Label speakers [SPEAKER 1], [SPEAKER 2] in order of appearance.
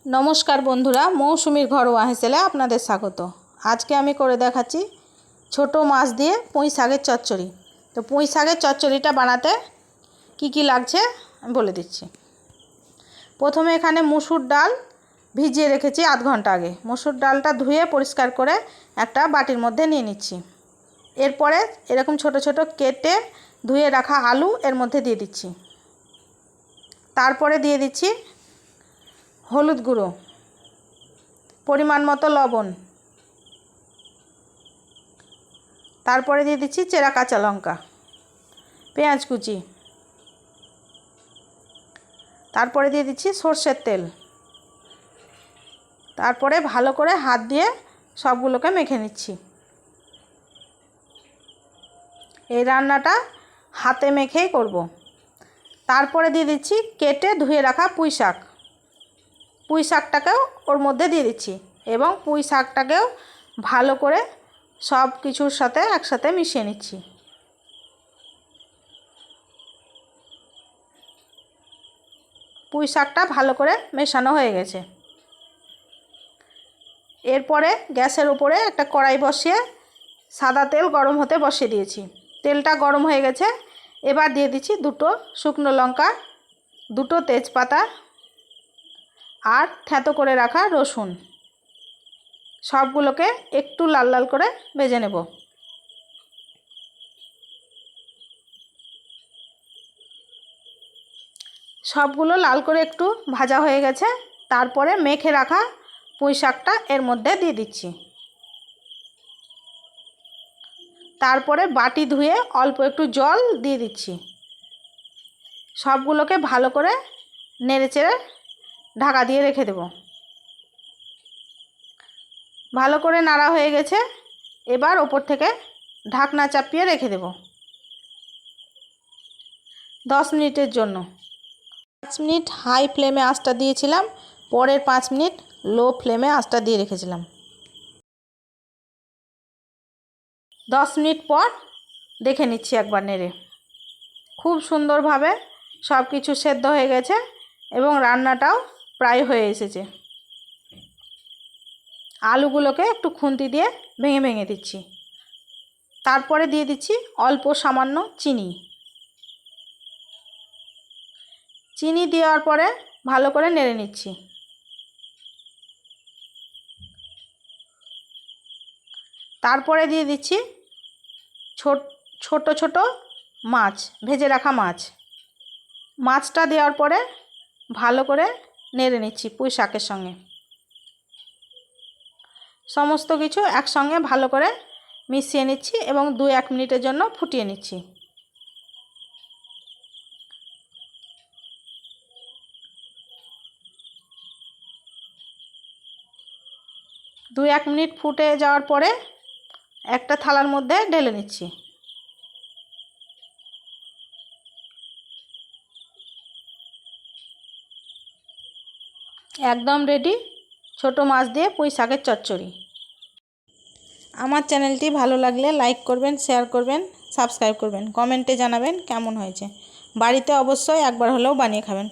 [SPEAKER 1] নমস্কার বন্ধুরা, মৌসুমীর ঘরোয়া হেসেলে আপনাদের স্বাগত। আজকে আমি করে দেখাচ্ছি ছোট মাছ দিয়ে পুঁই শাকের চচ্চড়ি। তো পুঁই শাকের চচ্চড়িটা বানাতে কি কি লাগছে আমি বলে দিচ্ছি। প্রথমে এখানে মসুর ডাল ভিজিয়ে রেখেছি আধ ঘন্টা আগে। মসুর ডালটা ধুয়ে পরিষ্কার করে একটা বাটির মধ্যে নিয়ে নিচ্ছি। এরপরে এরকম ছোট ছোট কেটে ধুয়ে রাখা আলু এর মধ্যে দিয়ে দিচ্ছি। তারপরে দিয়ে দিচ্ছি হলুদ গুঁড়ো, পরিমাণ মতো লবণ, তারপরে দিয়ে দিচ্ছি চেরা কাঁচা লঙ্কা, পেঁয়াজ কুচি, তারপরে দিয়ে দিচ্ছি সর্ষের তেল। তারপরে ভালো করে হাত দিয়ে সবগুলোকে মেখে নিচ্ছি। এই রান্নাটা হাতে মেখেই করব। তারপরে দিয়ে দিচ্ছি কেটে ধুয়ে রাখা পুঁই শাক। পুঁই শাকটাকেও ওর মধ্যে দিয়ে দিচ্ছি এবং পুঁই শাকটাকেও ভালো করে সব কিছুর সাথে একসাথে মিশিয়ে নিচ্ছি। পুঁই শাকটা ভালো করে মেশানো হয়ে গেছে। এরপরে গ্যাসের উপরে একটা কড়াই বসিয়ে সাদা তেল গরম হতে বসিয়ে দিয়েছি। তেলটা গরম হয়ে গেছে। এবার দিয়ে দিচ্ছি দুটো শুকনো লঙ্কা, দুটো তেজপাতা আর থেঁতো করে রাখা রসুন। সবগুলোকে একটু লাল লাল করে ভেজে নেব। সবগুলো লাল করে একটু ভাজা হয়ে গেছে। তারপরে মেখে রাখা পুঁই শাকটা এর মধ্যে দিয়ে দিচ্ছি। তারপরে বাটি ধুয়ে অল্প একটু জল দিয়ে দিচ্ছি। সবগুলোকে ভালো করে নেড়েচেড়ে ঢাকা দিয়ে রেখে দেব। ভালো করে নাড়া হয়ে গেছে। এবার ওপর থেকে ঢাকনা চাপিয়ে রেখে দেব 10 মিনিটের জন্য। 5 মিনিট হাই ফ্লেমে আঁচটা দিয়েছিলাম, পরের 5 মিনিট লো ফ্লেমে আঁচটা দিয়ে রেখেছিলাম। 10 মিনিট পর দেখে নিচ্ছি একবার নেড়ে। খুব সুন্দরভাবে সব কিছু সেদ্ধ হয়ে গেছে এবং রান্নাটাও প্রায় হয়ে এসেছে। আলুগুলোকে একটু খুন্তি দিয়ে ভেঙে ভেঙে দিচ্ছি। তারপরে দিয়ে দিচ্ছি অল্প সামান্য চিনি। চিনি দেওয়ার পরে ভালো করে নেড়ে নিচ্ছি। তারপরে দিয়ে দিচ্ছি ছোট ছোট মাছ, ভেজে রাখা মাছ। মাছটা দেওয়ার পরে ভালো করে নেড়ে নিচ্ছি পুঁই শাকের সঙ্গে। সমস্ত কিছু একসঙ্গে ভালো করে মিশিয়ে নিচ্ছি এবং 2-1 মিনিটের জন্য ফুটিয়ে নিচ্ছি। 2-1 মিনিট ফুটে যাওয়ার পরে একটা থালার মধ্যে ঢেলে নিচ্ছি। একদম রেডি ছোট মাছ দিয়ে পুঁই শাকের চচ্চড়ি। আমার চ্যানেলটি ভালো লাগলে লাইক করবেন, শেয়ার করবেন, সাবস্ক্রাইব করবেন, কমেন্টে জানাবেন কেমন হয়েছে। বাড়িতে অবশ্যই একবার হলেও বানিয়ে খাবেন।